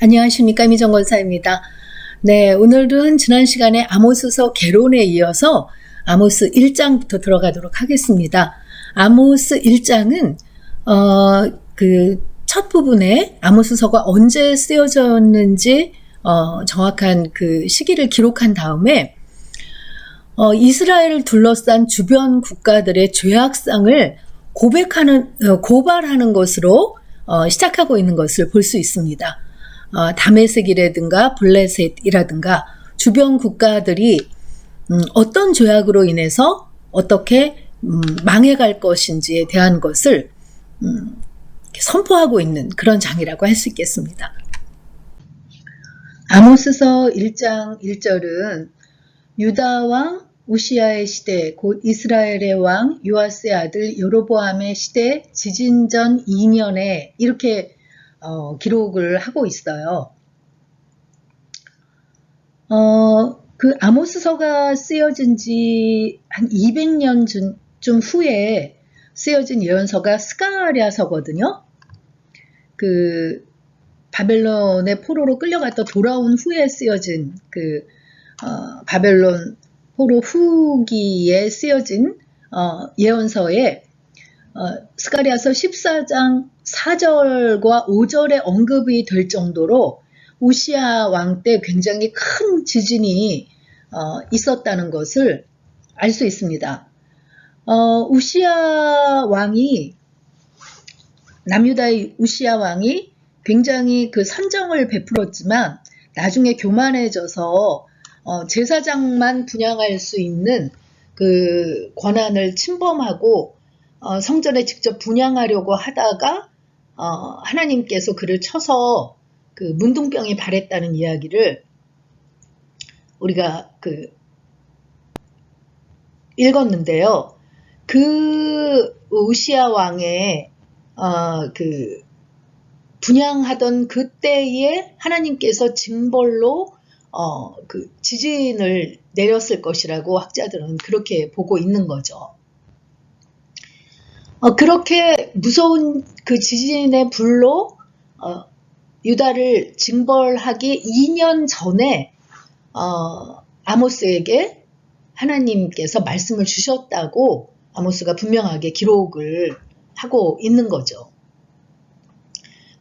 안녕하십니까, 미정 권사입니다. 네, 오늘은 지난 시간에 아모스서 개론에 이어서 아모스 1장부터 들어가도록 하겠습니다. 아모스 1장은 그 첫 부분에 아모스서가 언제 쓰여졌는지 정확한 그 시기를 기록한 다음에 이스라엘을 둘러싼 주변 국가들의 죄악상을 고발하는 것으로 시작하고 있는 것을 볼 수 있습니다. 다메섹이라든가 블레셋이라든가 주변 국가들이 어떤 죄악으로 인해서 어떻게 망해갈 것인지에 대한 것을 선포하고 있는 그런 장이라고 할 수 있겠습니다. 아모스서 1장 1절은 유다 왕 우시야의 시대, 곧 이스라엘의 왕 요아스의 아들 여로보암의 시대 지진전 2년에 이렇게 기록을 하고 있어요. 그 아모스서가 쓰여진 지 한 200년쯤 후에 쓰여진 예언서가 스가랴서거든요. 그 바벨론의 포로로 끌려갔다 돌아온 후에 쓰여진 그 바벨론 포로 후기에 쓰여진 예언서에 스가랴서 14장 4절과 5절에 언급이 될 정도로 우시야 왕 때 굉장히 큰 지진이 있었다는 것을 알 수 있습니다. 우시야 왕이 남유다의 우시야 왕이 굉장히 그 선정을 베풀었지만 나중에 교만해져서 제사장만 분향할 수 있는 그 권한을 침범하고 성전에 직접 분향하려고 하다가 하나님께서 그를 쳐서 그 문둥병이 발했다는 이야기를 우리가 읽었는데요. 그 우시야 왕의 그 분향하던 그때에 하나님께서 징벌로 그 지진을 내렸을 것이라고 학자들은 그렇게 보고 있는 거죠. 그렇게 무서운 그 지진의 불로 유다를 징벌하기 2년 전에 아모스에게 하나님께서 말씀을 주셨다고 아모스가 분명하게 기록을 하고 있는 거죠.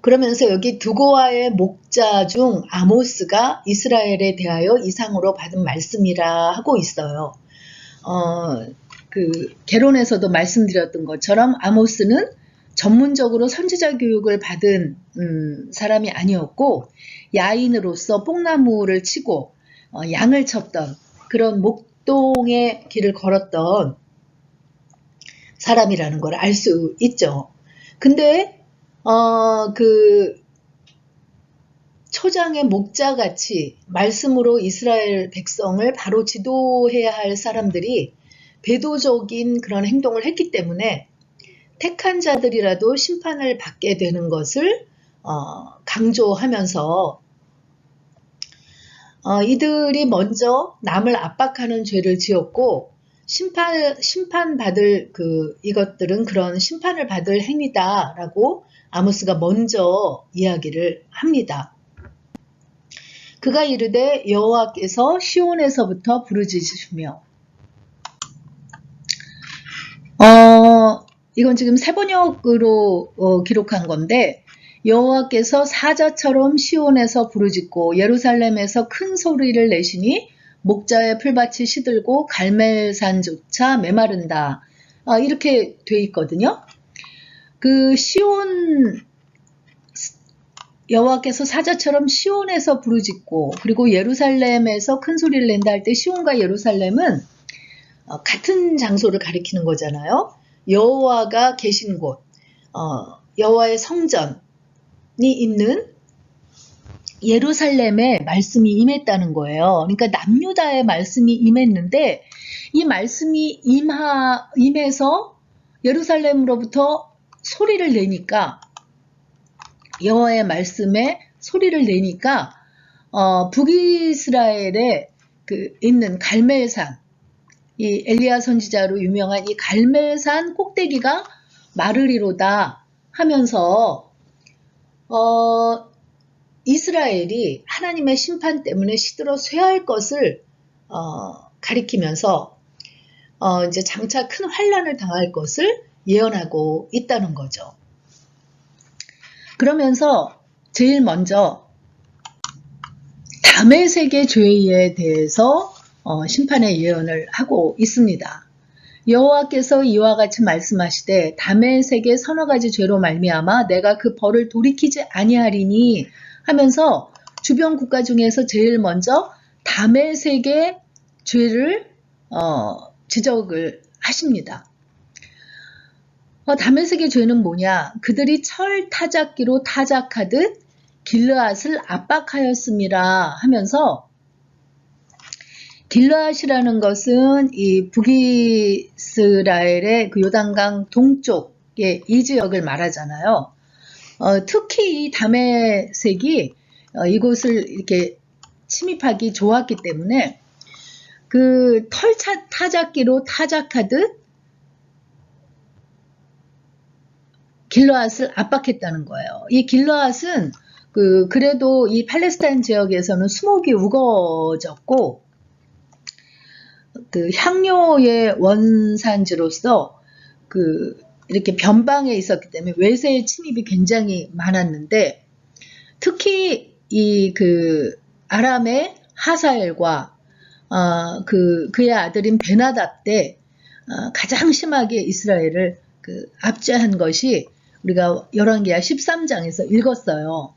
그러면서 여기 두고와의 목자 중 아모스가 이스라엘에 대하여 이상으로 받은 말씀이라 하고 있어요. 그 개론에서도 말씀드렸던 것처럼 아모스는 전문적으로 선지자 교육을 받은 사람이 아니었고 야인으로서 뽕나무를 치고 양을 쳤던 그런 목동의 길을 걸었던 사람이라는 걸 알 수 있죠. 근데 그 초장의 목자같이 말씀으로 이스라엘 백성을 바로 지도해야 할 사람들이 배도적인 그런 행동을 했기 때문에 택한 자들이라도 심판을 받게 되는 것을 강조하면서 이들이 먼저 남을 압박하는 죄를 지었고 심판받을 이것들은 그런 심판을 받을 행위다라고 아모스가 먼저 이야기를 합니다. 그가 이르되 여호와께서 시온에서부터 부르짖으시며 이건 지금 세번역으로 기록한 건데 여호와께서 사자처럼 시온에서 부르짖고 예루살렘에서 큰 소리를 내시니 목자의 풀밭이 시들고 갈멜산조차 메마른다. 이렇게 돼 있거든요. 그 시온 여호와께서 사자처럼 시온에서 부르짖고 그리고 예루살렘에서 큰 소리를 낸다 할 때 시온과 예루살렘은 같은 장소를 가리키는 거잖아요. 여호와가 계신 곳, 여호와의 성전이 있는 예루살렘에 말씀이 임했다는 거예요. 그러니까 남유다의 말씀이 임했는데 이 말씀이 임해서 예루살렘으로부터 소리를 내니까 여호와의 말씀에 소리를 내니까 북이스라엘에 있는 갈멜산, 이 엘리야 선지자로 유명한 이 갈멜산 꼭대기가 마르리로다 하면서 이스라엘이 하나님의 심판 때문에 시들어 쇠할 것을 가리키면서 이제 장차 큰 환란을 당할 것을 예언하고 있다는 거죠. 그러면서 제일 먼저 다메섹의 죄에 대해서 심판의 예언을 하고 있습니다. 여호와께서 이와 같이 말씀하시되 다메섹의 서너 가지 죄로 말미암아 내가 그 벌을 돌이키지 아니하리니 하면서 주변 국가 중에서 제일 먼저 다메섹의 죄를 지적을 하십니다. 다메섹의 죄는 뭐냐? 그들이 철 타작기로 타작하듯 길르앗을 압박하였습니다 하면서, 길르앗이라는 것은 이 북이스라엘의 그 요단강 동쪽의 이 지역을 말하잖아요. 특히 이 다메섹이 이곳을 이렇게 침입하기 좋았기 때문에 그 털차 타작기로 타작하듯 길르앗을 압박했다는 거예요. 이 길르앗은 그래도 이 팔레스타인 지역에서는 수목이 우거졌고 그 향료의 원산지로서 이렇게 변방에 있었기 때문에 외세의 침입이 굉장히 많았는데, 특히 아람의 하사엘과 그의 아들인 베나답 때 가장 심하게 이스라엘을 압제한 것이 우리가 열왕기하 13장에서 읽었어요.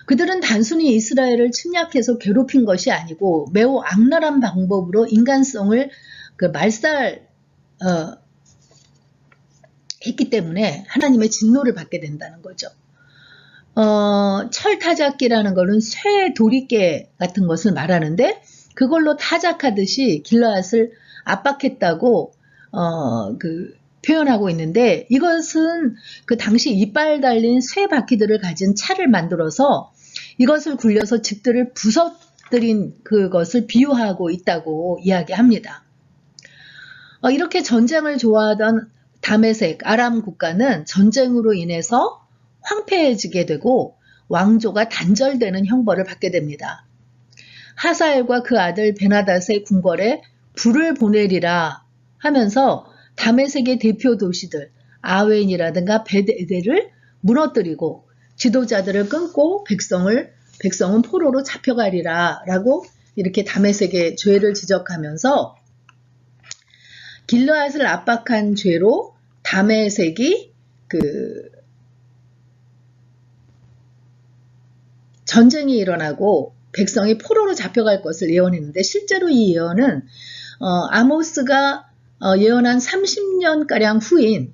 그들은 단순히 이스라엘을 침략해서 괴롭힌 것이 아니고 매우 악랄한 방법으로 인간성을 말살했기 때문에 하나님의 진노를 받게 된다는 거죠. 철타작기라는 것은 쇠 도리깨 같은 것을 말하는데, 그걸로 타작하듯이 길르앗을 압박했다고 표현하고 있는데, 이것은 그 당시 이빨 달린 쇠 바퀴들을 가진 차를 만들어서 이것을 굴려서 집들을 부서뜨린 그것을 비유하고 있다고 이야기합니다. 이렇게 전쟁을 좋아하던 다메섹 아람 국가는 전쟁으로 인해서 황폐해지게 되고 왕조가 단절되는 형벌을 받게 됩니다. 하사엘과 그 아들 베나닷의 궁궐에 불을 보내리라 하면서 다메섹의 대표 도시들 아웬이라든가 벳에델을 무너뜨리고 지도자들을 끊고 백성은 포로로 잡혀가리라 라고 이렇게 다메섹의 죄를 지적하면서 길르앗을 압박한 죄로 다메섹이 전쟁이 일어나고 백성이 포로로 잡혀갈 것을 예언했는데, 실제로 이 예언은 아모스가 예언한 30년가량 후인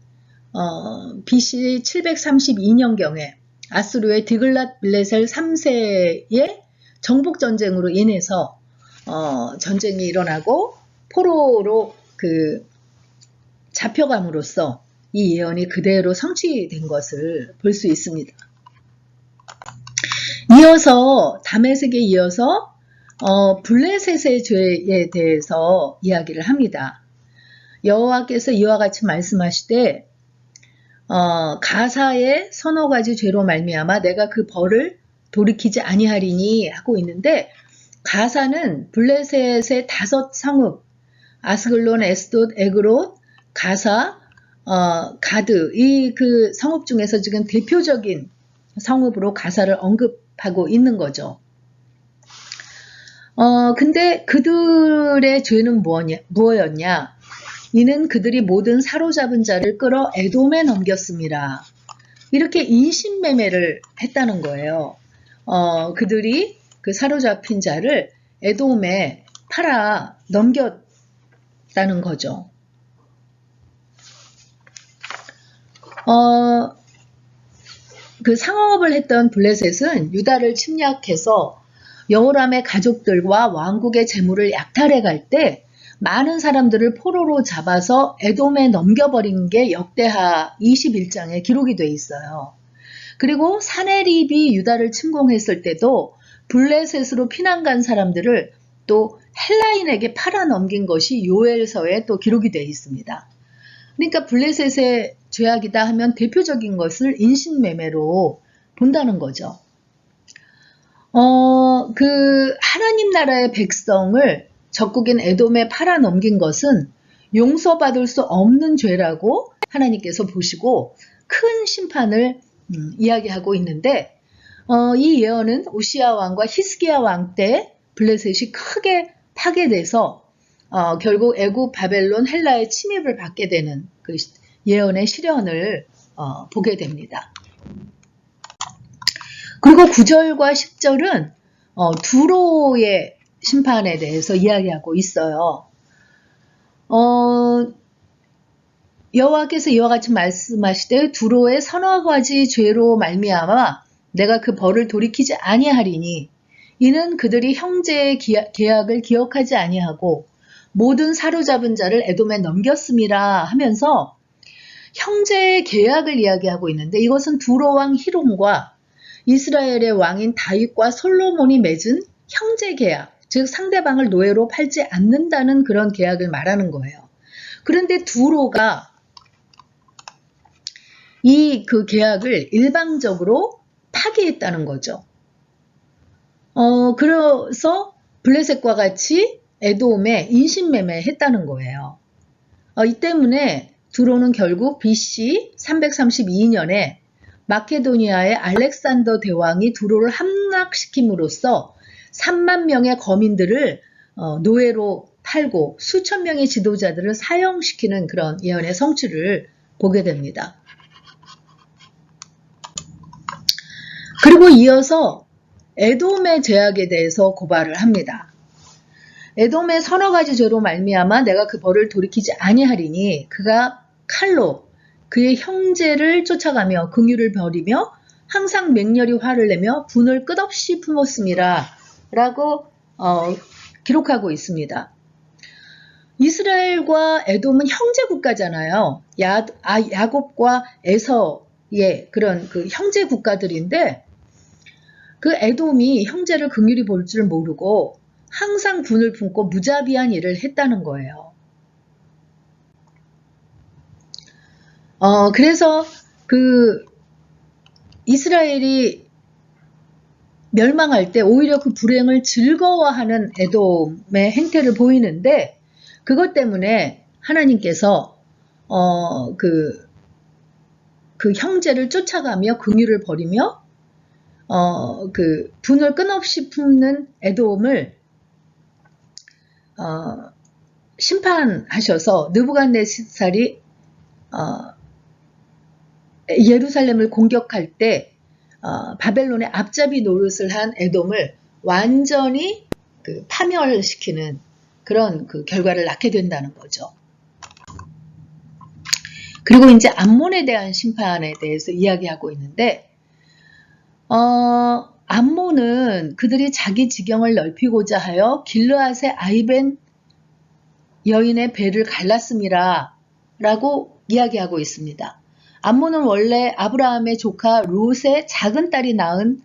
BC 732년경에 아수르의 디글랏 빌레셀 3세의 정복전쟁으로 인해서 전쟁이 일어나고 포로로 잡혀감으로써 이 예언이 그대로 성취된 것을 볼 수 있습니다. 이어서 다메섹에 이어서 블레셋의 죄에 대해서 이야기를 합니다. 여호와께서 이와 같이 말씀하시되 가사의 서너 가지 죄로 말미암아 내가 그 벌을 돌이키지 아니하리니 하고 있는데, 가사는 블레셋의 5 성읍 아스글론, 에스돗, 에그롯, 가사, 가드 이 성읍 중에서 지금 대표적인 성읍으로 가사를 언급하고 있는 거죠. 근데 그들의 죄는 무엇이었냐? 이는 그들이 모든 사로잡은 자를 끌어 에돔에 넘겼습니다. 이렇게 인신매매를 했다는 거예요. 그들이 그 사로잡힌 자를 에돔에 팔아 넘겼다는 거죠. 그 상업을 했던 블레셋은 유다를 침략해서 여호람의 가족들과 왕국의 재물을 약탈해 갈 때 많은 사람들을 포로로 잡아서 에돔에 넘겨버린 게 역대하 21장에 기록이 돼 있어요. 그리고 사네립이 유다를 침공했을 때도 블레셋으로 피난 간 사람들을 또 헬라인에게 팔아 넘긴 것이 요엘서에 또 기록이 되어 있습니다. 그러니까 블레셋의 죄악이다 하면 대표적인 것을 인신매매로 본다는 거죠. 하나님 나라의 백성을 적국인 에돔에 팔아넘긴 것은 용서받을 수 없는 죄라고 하나님께서 보시고 큰 심판을 이야기하고 있는데, 이 예언은 우시야 왕과 히스기야 왕 때 블레셋이 크게 파괴돼서 결국 애굽, 바벨론, 헬라의 침입을 받게 되는 그 예언의 실현을 보게 됩니다. 그리고 9절과 10절은 두로의 심판에 대해서 이야기하고 있어요. 여호와께서 이와 같이 말씀하시되 두로의 서너 가지 죄로 말미암아 내가 그 벌을 돌이키지 아니하리니 이는 그들이 형제의 계약을 기억하지 아니하고 모든 사로잡은 자를 에돔에 넘겼음이라 하면서 형제의 계약을 이야기하고 있는데, 이것은 두로 왕 히롬과 이스라엘의 왕인 다윗과 솔로몬이 맺은 형제 계약, 즉 상대방을 노예로 팔지 않는다는 그런 계약을 말하는 거예요. 그런데 두로가 그 계약을 일방적으로 파기했다는 거죠. 그래서 블레셋과 같이 에돔에 인신매매했다는 거예요. 이 때문에 두로는 결국 BC 332년에 마케도니아의 알렉산더 대왕이 두로를 함락시킴으로써 3만 명의 거민들을 노예로 팔고 수천 명의 지도자들을 사형시키는 그런 예언의 성취를 보게 됩니다. 그리고 이어서 에돔의 죄악에 대해서 고발을 합니다. 에돔의 서너 가지 죄로 말미암아 내가 그 벌을 돌이키지 아니하리니 그가 칼로 그의 형제를 쫓아가며 긍휼을 버리며 항상 맹렬히 화를 내며 분을 끝없이 품었음이라 라고 기록하고 있습니다. 이스라엘과 에돔은 형제 국가잖아요. 야곱과 에서의 그런 그 형제 국가들인데, 그 에돔이 형제를 긍휼히 볼 줄 모르고 항상 분을 품고 무자비한 일을 했다는 거예요. 그래서 그 이스라엘이 멸망할 때 오히려 그 불행을 즐거워하는 에돔의 행태를 보이는데, 그것 때문에 하나님께서 그 형제를 쫓아가며 긍휼을 버리며 그 분을 끝없이 품는 에돔을 심판하셔서 느부갓네살이 예루살렘을 공격할 때 바벨론의 앞잡이 노릇을 한 에돔을 완전히 그 파멸시키는 그런 그 결과를 낳게 된다는 거죠. 그리고 이제 암몬에 대한 심판에 대해서 이야기하고 있는데, 암몬은 그들이 자기 지경을 넓히고자 하여 길르앗의 아이벤 여인의 배를 갈랐음이라 라고 이야기하고 있습니다. 암몬은 원래 아브라함의 조카 롯의 작은 딸이 낳은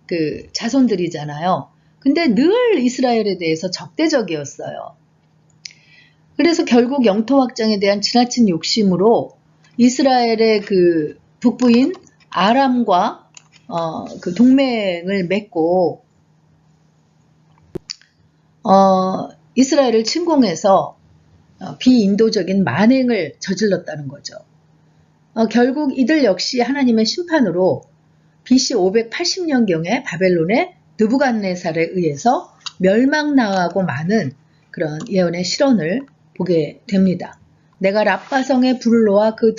그 자손들이잖아요. 근데 늘 이스라엘에 대해서 적대적이었어요. 그래서 결국 영토 확장에 대한 지나친 욕심으로 이스라엘의 그 북부인 아람과 그 동맹을 맺고 이스라엘을 침공해서 비인도적인 만행을 저질렀다는 거죠. 결국 이들 역시 하나님의 심판으로 BC 580년경에 바벨론의 느부갓네살에 의해서 멸망당하고 마는 그런 예언의 실현을 보게 됩니다. 내가 랍바성에 불을 놓아 그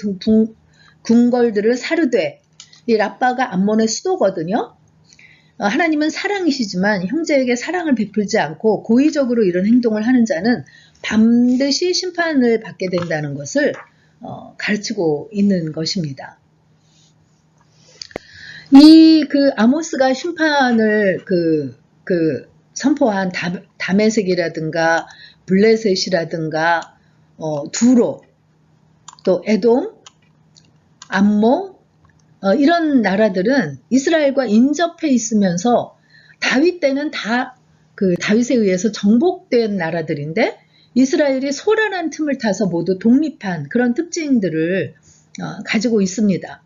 궁궐들을 사르되, 이 랍바가 암몬의 수도거든요. 하나님은 사랑이시지만 형제에게 사랑을 베풀지 않고 고의적으로 이런 행동을 하는 자는 반드시 심판을 받게 된다는 것을 가르치고 있는 것입니다. 이 그 아모스가 심판을 선포한 다메섹이라든가 블레셋이라든가 두로, 또 에돔, 암몬, 이런 나라들은 이스라엘과 인접해 있으면서 다윗 때는 다 그 다윗에 의해서 정복된 나라들인데, 이스라엘이 소란한 틈을 타서 모두 독립한 그런 특징들을 가지고 있습니다.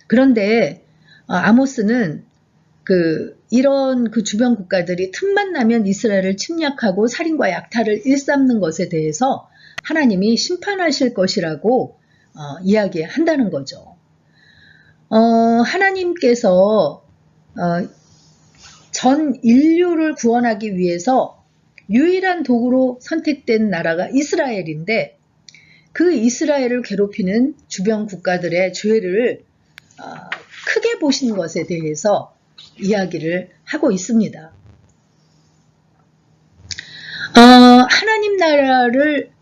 그런데 아모스는 이런 주변 국가들이 틈만 나면 이스라엘을 침략하고 살인과 약탈을 일삼는 것에 대해서 하나님이 심판하실 것이라고 이야기한다는 거죠. 하나님께서 전 인류를 구원하기 위해서 유일한 도구로 선택된 나라가 이스라엘인데 그 이스라엘을 괴롭히는 주변 국가들의 죄를 크게 보신 것에 대해서 이야기를 하고 있습니다. 하나님 나라를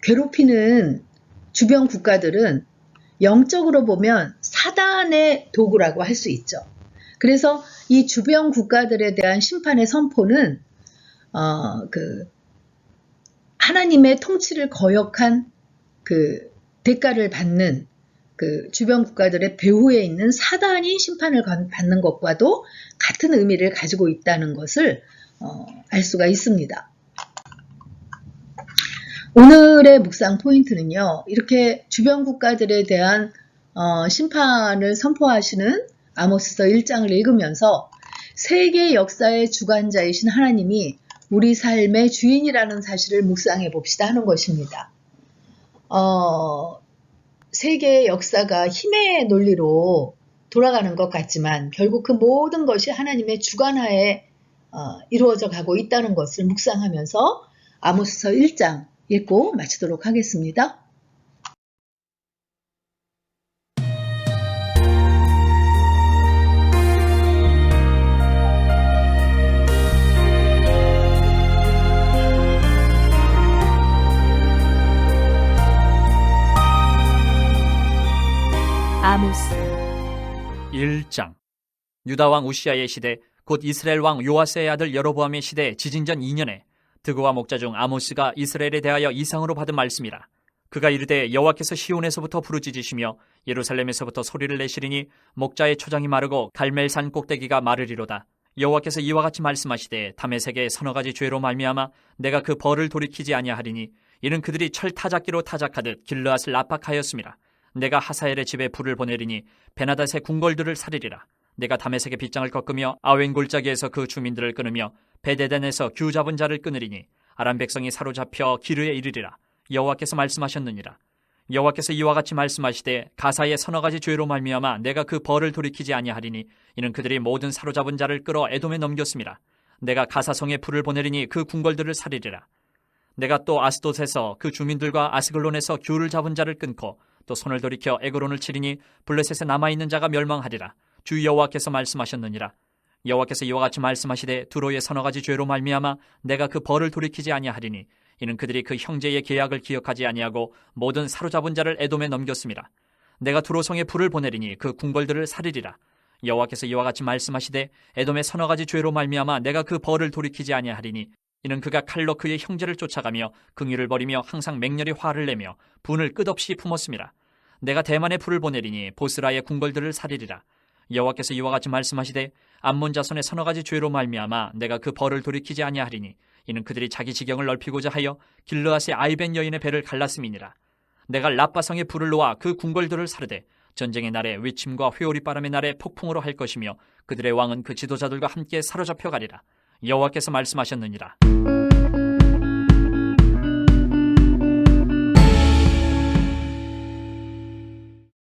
괴롭히는 주변 국가들은 영적으로 보면 사단의 도구라고 할 수 있죠. 그래서 이 주변 국가들에 대한 심판의 선포는 하나님의 통치를 거역한 대가를 받는 주변 국가들의 배후에 있는 사단이 심판을 받는 것과도 같은 의미를 가지고 있다는 것을 알 수가 있습니다. 오늘의 묵상 포인트는요, 이렇게 주변 국가들에 대한 심판을 선포하시는 아모스서 1장을 읽으면서 세계 역사의 주관자이신 하나님이 우리 삶의 주인이라는 사실을 묵상해 봅시다 하는 것입니다. 세계의 역사가 힘의 논리로 돌아가는 것 같지만 결국 그 모든 것이 하나님의 주관하에 이루어져 가고 있다는 것을 묵상하면서 아모스서 1장 읽고 마치도록 하겠습니다. 아모스 1장. 유다 왕 우시아의 시대, 곧 이스라엘 왕 요아스의 아들 여로보암의 시대 지진전 2년에 드고와 목자 중 아모스가 이스라엘에 대하여 이상으로 받은 말씀이라. 그가 이르되 여호와께서 시온에서부터 부르짖으시며 예루살렘에서부터 소리를 내시리니 목자의 초장이 마르고 갈멜산 꼭대기가 마르리로다. 여호와께서 이와 같이 말씀하시되 다메섹의 서너 가지 죄로 말미암아 내가 그 벌을 돌이키지 아니하리니 이는 그들이 철 타작기로 타작하듯 길르앗을 압박하였음이라. 내가 하사엘의 집에 불을 보내리니 베나닷의 궁궐들을 살리리라. 내가 다메섹의 빗장을 꺾으며 아웬 골짜기에서 그 주민들을 끊으며 베데덴에서 규 잡은 자를 끊으리니 아람 백성이 사로잡혀 기르에 이르리라. 여호와께서 말씀하셨느니라. 여호와께서 이와 같이 말씀하시되 가사의 서너 가지 죄로 말미암아 내가 그 벌을 돌이키지 아니하리니 이는 그들이 모든 사로잡은 자를 끌어 에돔에 넘겼음이라. 내가 가사성에 불을 보내리니 그 궁궐들을 살리리라. 내가 또 아스돗에서 그 주민들과 아스글론에서 규를 잡은 자를 끊고 또 손을 돌이켜 에그론을 치리니 블레셋에 남아있는 자가 멸망하리라. 주 여호와께서 말씀하셨느니라. 여호와께서 이와 같이 말씀하시되 두로의 서너 가지 죄로 말미암아 내가 그 벌을 돌이키지 아니하리니 이는 그들이 그 형제의 계약을 기억하지 아니하고 모든 사로잡은 자를 에돔에 넘겼음이라. 내가 두로성에 불을 보내리니 그 궁궐들을 살리리라. 여호와께서 이와 같이 말씀하시되 에돔의 서너 가지 죄로 말미암아 내가 그 벌을 돌이키지 아니하리니 이는 그가 칼로 그의 형제를 쫓아가며 긍휼을 버리며 항상 맹렬히 화를 내며 분을 끝없이 품었음이라. 내가 대만에 불을 보내리니 보스라의 궁궐들을 살리리라. 여호와께서 이와 같이 말씀하시되 암몬 자손의 서너 가지 죄로 말미암아 내가 그 벌을 돌이키지 아니하리니 이는 그들이 자기 지경을 넓히고자 하여 길르앗의 아이벤 여인의 배를 갈랐음이니라. 내가 라빠성에 불을 놓아 그 궁궐들을 사르되 전쟁의 날에 외침과 회오리 바람의 날에 폭풍으로 할 것이며 그들의 왕은 그 지도자들과 함께 사로잡혀 가리라. 여호와께서 말씀하셨느니라.